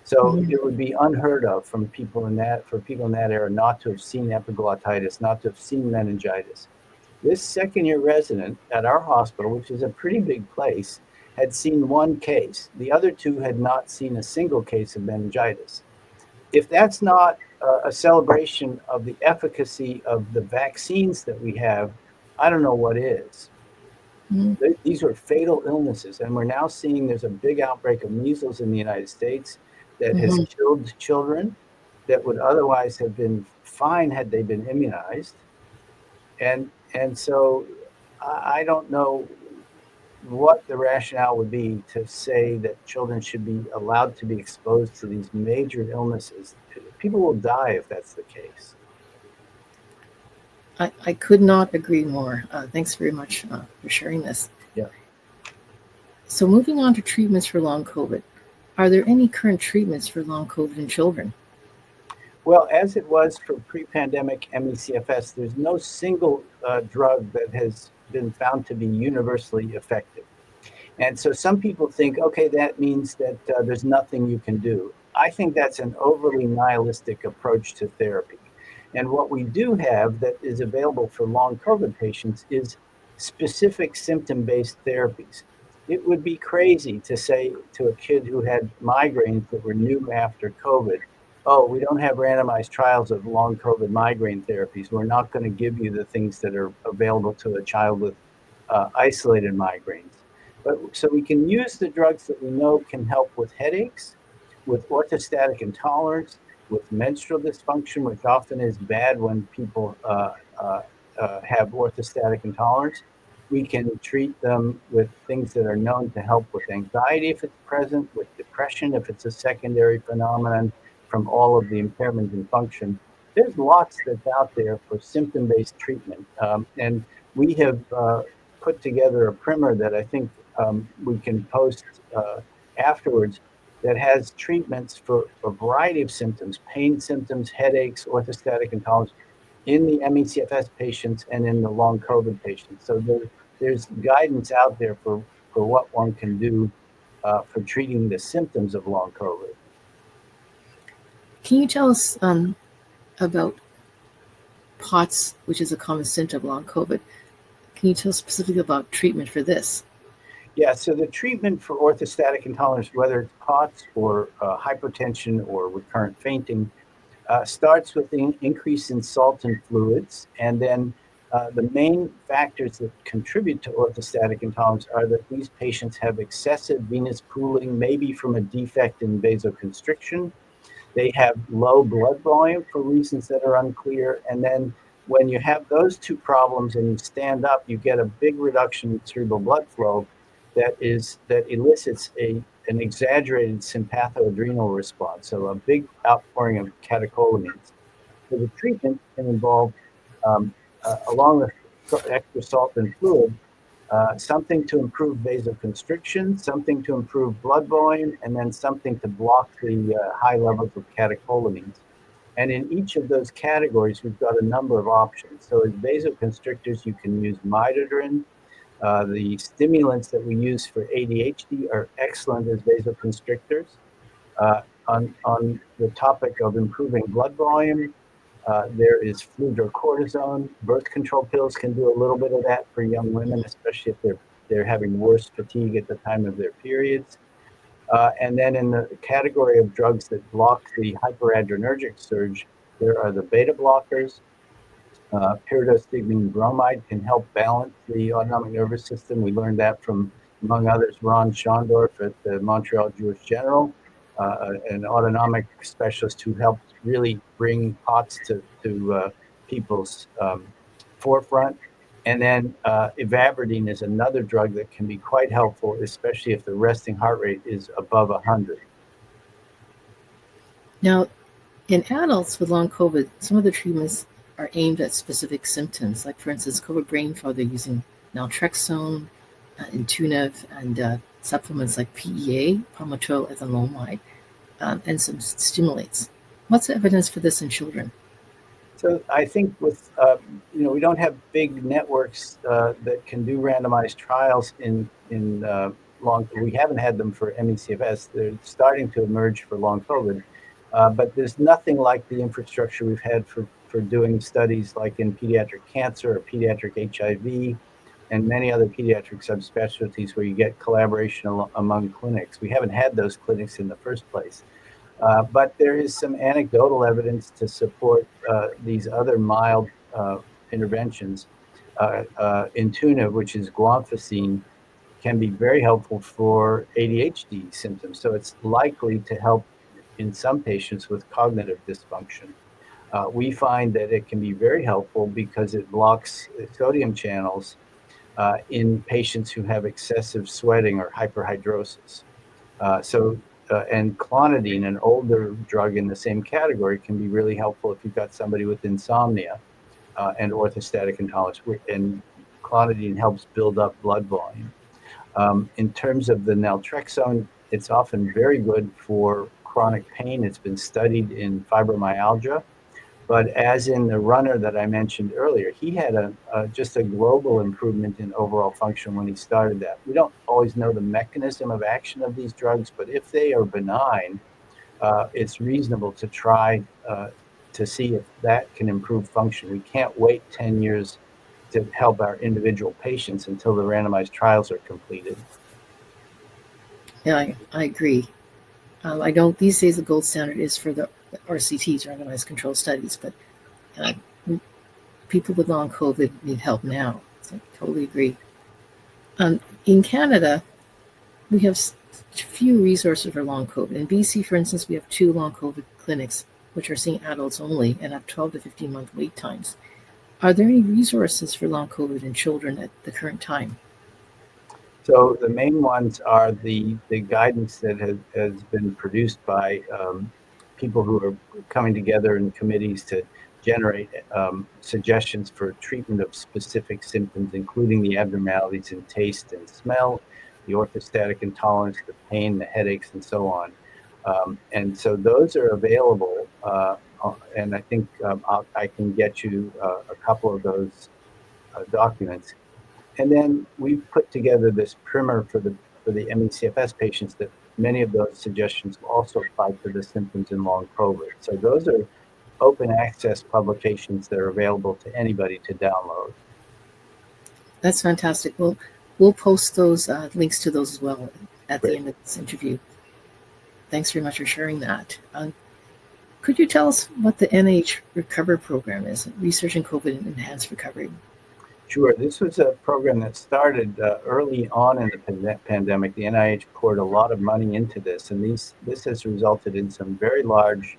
So it would be unheard of for people in that era not to have seen epiglottitis, not to have seen meningitis. This second-year resident at our hospital, which is a pretty big place, had seen 1 case. The other 2 had not seen a single case of meningitis. If that's not a celebration of the efficacy of the vaccines that we have, I don't know what is. Mm-hmm. These are fatal illnesses, and we're now seeing there's a big outbreak of measles in the United States that has killed children that would otherwise have been fine had they been immunized. And so I don't know what the rationale would be to say that children should be allowed to be exposed to these major illnesses. People will die if that's the case.
I could not agree more. Thanks very much for sharing this.
Yeah.
So moving on to treatments for long COVID. Are there any current treatments for long COVID in children?
Well, as it was for pre-pandemic ME/CFS, there's no single drug that has been found to be universally effective. And so some people think, okay, that means that there's nothing you can do. I think that's an overly nihilistic approach to therapy. And what we do have that is available for long COVID patients is specific symptom-based therapies. It would be crazy to say to a kid who had migraines that were new after COVID, oh, we don't have randomized trials of long COVID migraine therapies. We're not going to give you the things that are available to a child with isolated migraines. But so we can use the drugs that we know can help with headaches, with orthostatic intolerance, with menstrual dysfunction, which often is bad when people have orthostatic intolerance, we can treat them with things that are known to help with anxiety if it's present, with depression if it's a secondary phenomenon from all of the impairment in function. There's lots that's out there for symptom-based treatment. And we have put together a primer that I think we can post afterwards that has treatments for a variety of symptoms, pain symptoms, headaches, orthostatic intolerance, in the ME/CFS patients and in the long COVID patients. So there's guidance out there for what one can do for treating the symptoms of long COVID.
Can you tell us about POTS, which is a common symptom of long COVID? Can you tell us specifically about treatment for this?
Yeah, so the treatment for orthostatic intolerance, whether it's POTS or hypertension or recurrent fainting, starts with the increase in salt and fluids. And then the main factors that contribute to orthostatic intolerance are that these patients have excessive venous pooling, maybe from a defect in vasoconstriction. They have low blood volume for reasons that are unclear. And then when you have those two problems and you stand up, you get a big reduction in cerebral blood flow that elicits an exaggerated sympathoadrenal response, so a big outpouring of catecholamines. So the treatment can involve, along with extra salt and fluid, something to improve vasoconstriction, something to improve blood volume, and then something to block the high levels of catecholamines. And in each of those categories, we've got a number of options. So as vasoconstrictors, you can use midodrine. The stimulants that we use for ADHD are excellent as vasoconstrictors. On the topic of improving blood volume, there is fludrocortisone. Birth control pills can do a little bit of that for young women, especially if they're having worse fatigue at the time of their periods. And then in the category of drugs that block the hyperadrenergic surge, there are the beta blockers. Pyridostigmine bromide can help balance the autonomic nervous system. We learned that from, among others, Ron Schondorf at the Montreal Jewish General, an autonomic specialist who helped really bring POTS to people's forefront. And then ivabradine is another drug that can be quite helpful, especially if the resting heart rate is above 100.
Now, in adults with long COVID, some of the treatments are aimed at specific symptoms, like, for instance, COVID brain fog, they're using naltrexone, Intuniv, and supplements like PEA, palmitoyl-ethylamide, and some stimulates. What's the evidence for this in children?
So I think with, we don't have big networks that can do randomized trials in long, we haven't had them for ME/CFS. They're starting to emerge for long COVID, but there's nothing like the infrastructure we've had for doing studies like in pediatric cancer or pediatric HIV and many other pediatric subspecialties where you get collaboration among clinics. We haven't had those clinics in the first place. But there is some anecdotal evidence to support these other mild interventions. Intuniv, which is guanfacine, can be very helpful for ADHD symptoms. So it's likely to help in some patients with cognitive dysfunction. We find that it can be very helpful because it blocks sodium channels in patients who have excessive sweating or hyperhidrosis. And clonidine, an older drug in the same category, can be really helpful if you've got somebody with insomnia and orthostatic intolerance. And clonidine helps build up blood volume. In terms of the naltrexone, it's often very good for chronic pain. It's been studied in fibromyalgia. But as in the runner that I mentioned earlier, he had just a global improvement in overall function when he started that. We don't always know the mechanism of action of these drugs, but if they are benign, it's reasonable to try to see if that can improve function. We can't wait 10 years to help our individual patients until the randomized trials are completed.
Yeah, I agree. I know these days the gold standard is for the RCTs, randomized control studies, but people with long COVID need help now. So I totally agree. In Canada, we have few resources for long COVID. In BC, for instance, we have 2 long COVID clinics, which are seeing adults only and have 12 to 15 month wait times. Are there any resources for long COVID in children at the current time?
So the main ones are the guidance that has been produced by people who are coming together in committees to generate suggestions for treatment of specific symptoms, including the abnormalities in taste and smell, the orthostatic intolerance, the pain, the headaches, and so on. And so those are available, and I think I can get you a couple of those documents. And then we put together this primer for the ME/CFS patients that many of those suggestions also apply to the symptoms in long COVID. So those are open access publications that are available to anybody to download.
That's fantastic. We'll post those links to those as well at
Great.
the end of this interview. Thanks very much for sharing that. Could you tell us what the NIH Recover program is, Research in COVID and Enhanced Recovery?
Sure. This was a program that started early on in the pandemic. The NIH poured a lot of money into this, and this has resulted in some very large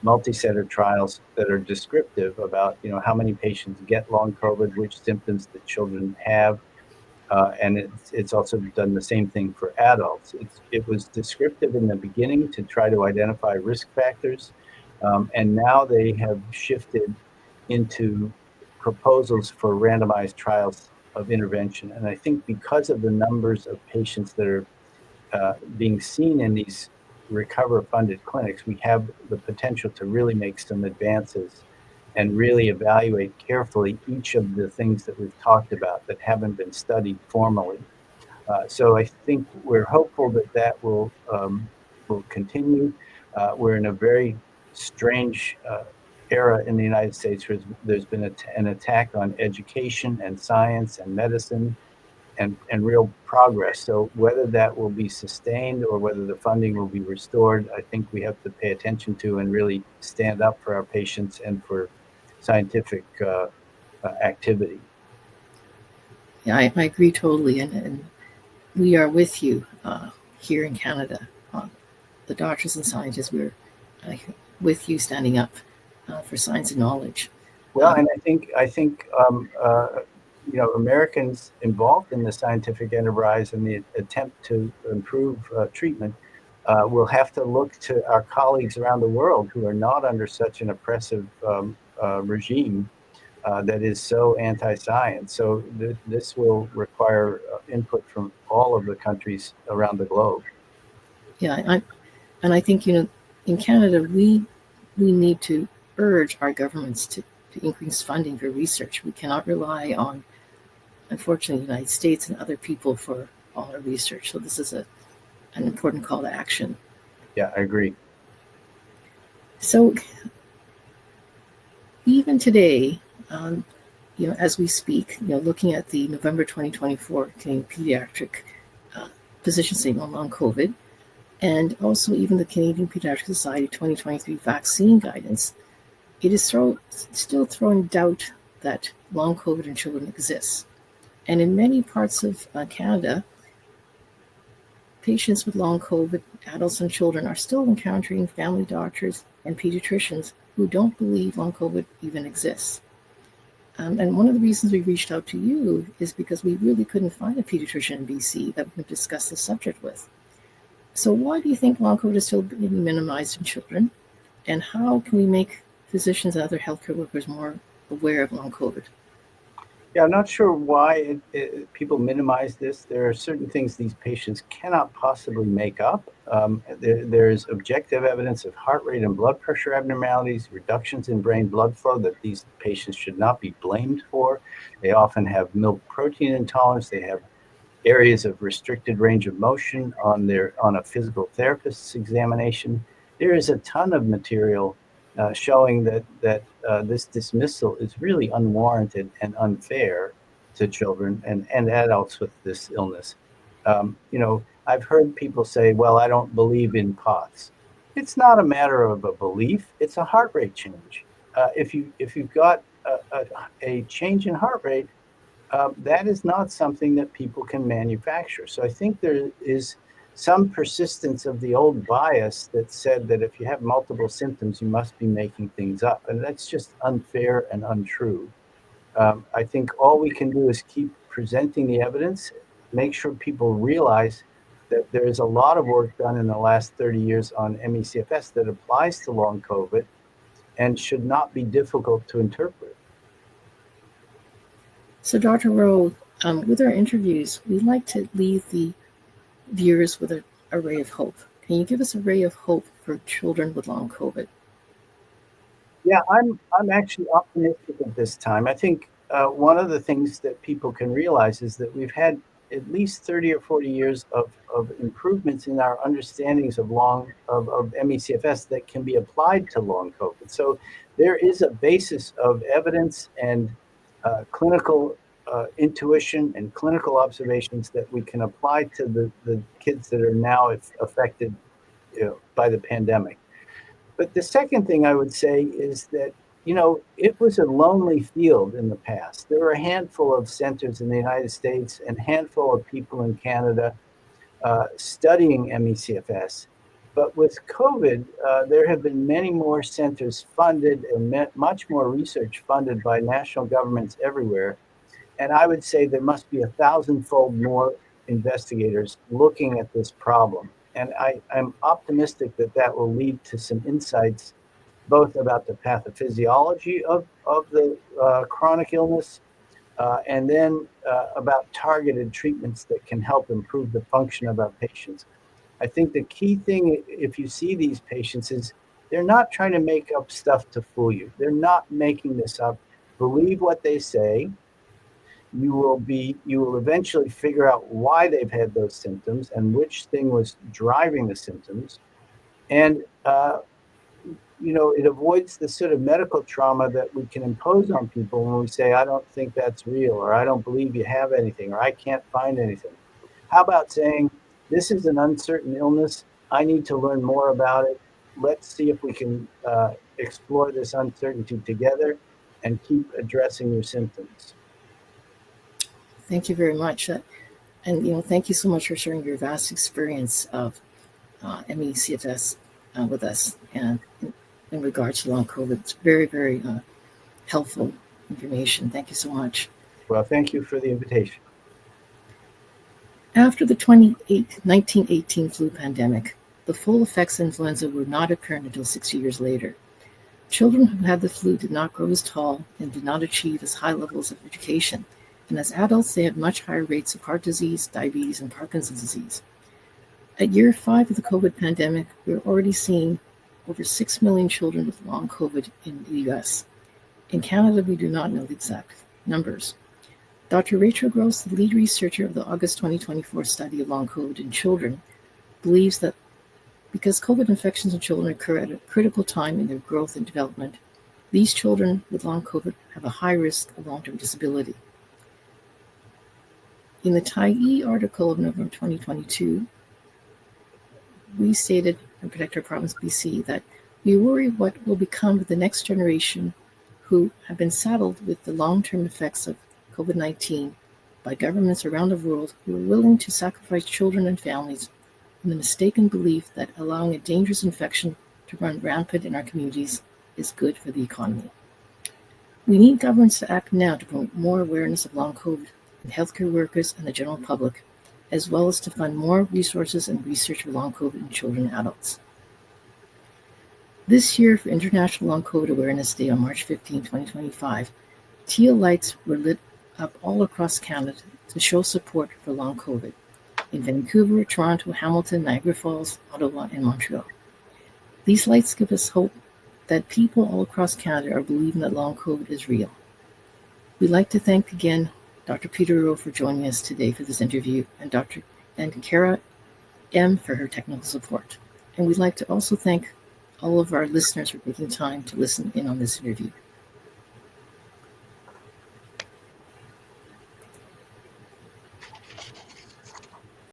multi-center trials that are descriptive about how many patients get long COVID, which symptoms the children have, and it's also done the same thing for adults. It was descriptive in the beginning to try to identify risk factors, and now they have shifted into proposals for randomized trials of intervention. And I think because of the numbers of patients that are being seen in these Recover-funded clinics, we have the potential to really make some advances and really evaluate carefully each of the things that we've talked about that haven't been studied formally. So I think we're hopeful that will continue. We're in a very strange era in the United States where there's been an attack on education and science and medicine and real progress. So whether that will be sustained or whether the funding will be restored, I think we have to pay attention to and really stand up for our patients and for scientific activity.
Yeah, I agree totally, and we are with you here in Canada. The doctors and scientists, we're with you standing up for science and knowledge.
Well, and I think Americans involved in the scientific enterprise and the attempt to improve treatment will have to look to our colleagues around the world who are not under such an oppressive regime that is so anti-science. So this will require input from all of the countries around the globe.
Yeah, I think in Canada we need to urge our governments to increase funding for research. We cannot rely on, unfortunately, the United States and other people for all our research. So this is an important call to action.
Yeah, I agree.
So even today, as we speak, looking at the November 2024 Canadian Pediatric position statement on long COVID, and also even the Canadian Pediatric Society 2023 vaccine guidance, it is still throwing doubt that long COVID in children exists. And in many parts of Canada, patients with long COVID, adults and children, are still encountering family doctors and pediatricians who don't believe long COVID even exists. And one of the reasons we reached out to you is because we really couldn't find a pediatrician in BC that we could discuss the subject with. So why do you think long COVID is still being minimized in children? And how can we make physicians and other healthcare workers more aware of long COVID?
Yeah, I'm not sure why people minimize this. There are certain things these patients cannot possibly make up. There's objective evidence of heart rate and blood pressure abnormalities, reductions in brain blood flow that these patients should not be blamed for. They often have milk protein intolerance. They have areas of restricted range of motion on a physical therapist's examination. There is a ton of material showing that this dismissal is really unwarranted and unfair to children and adults with this illness. I've heard people say, well, I don't believe in POTS. It's not a matter of a belief, it's a heart rate change. If you've got a change in heart rate, that is not something that people can manufacture. So I think there is some persistence of the old bias that said that if you have multiple symptoms, you must be making things up. And that's just unfair and untrue. I think all we can do is keep presenting the evidence, make sure people realize that there is a lot of work done in the last 30 years on ME/CFS that applies to long COVID and should not be difficult to interpret.
So, Dr. Rowe, with our interviews, we like to leave the viewers with a ray of hope. Can you give us a ray of hope for children with long COVID?
Yeah, I'm actually optimistic at this time. I think one of the things that people can realize is that we've had at least 30 or 40 years of improvements in our understandings of ME/CFS that can be applied to long COVID. So there is a basis of evidence and clinical intuition and clinical observations that we can apply to the kids that are now affected, by the pandemic. But the second thing I would say is that, it was a lonely field in the past. There were a handful of centers in the United States and a handful of people in Canada studying ME/CFS. But with COVID, there have been many more centers funded and much more research funded by national governments everywhere. And I would say there must be 1,000-fold more investigators looking at this problem. And I'm optimistic that that will lead to some insights, both about the pathophysiology of the chronic illness, and then about targeted treatments that can help improve the function of our patients. I think the key thing, if you see these patients, is they're not trying to make up stuff to fool you. They're not making this up. Believe what they say. You will eventually figure out why they've had those symptoms and which thing was driving the symptoms. And, it avoids the sort of medical trauma that we can impose on people when we say, I don't think that's real, or I don't believe you have anything, or I can't find anything. How about saying, this is an uncertain illness. I need to learn more about it. Let's see if we can explore this uncertainty together and keep addressing your symptoms.
Thank you very much. And thank you so much for sharing your vast experience of ME/CFS with us and in regards to long COVID. It's very, very helpful information. Thank you so much.
Well, thank you for the invitation.
After the 1918 flu pandemic, the full effects of influenza were not apparent until 60 years later. Children who had the flu did not grow as tall and did not achieve as high levels of education. And as adults, they had much higher rates of heart disease, diabetes, and Parkinson's disease. At year 5 of the COVID pandemic, we're already seeing over 6 million children with long COVID in the US. In Canada, we do not know the exact numbers. Dr. Rachel Gross, the lead researcher of the August 2024 study of long COVID in children, believes that because COVID infections in children occur at a critical time in their growth and development, these children with long COVID have a high risk of long-term disability. In the Tyee article of November 2022, we stated in Protect Our Province BC that we worry what will become of the next generation who have been saddled with the long-term effects of COVID-19 by governments around the world who are willing to sacrifice children and families in the mistaken belief that allowing a dangerous infection to run rampant in our communities is good for the economy. We need governments to act now to promote more awareness of long COVID in healthcare workers and the general public, as well as to fund more resources and research for long COVID in children and adults. This year, for International Long COVID Awareness Day on March 15, 2025, teal lights were lit up all across Canada to show support for long COVID in Vancouver, Toronto, Hamilton, Niagara Falls, Ottawa, and Montreal. These lights give us hope that people all across Canada are believing that long COVID is real. We'd like to thank again Dr. Peter Rowe for joining us today for this interview, and Kara M. for her technical support. And we'd like to also thank all of our listeners for taking time to listen in on this interview.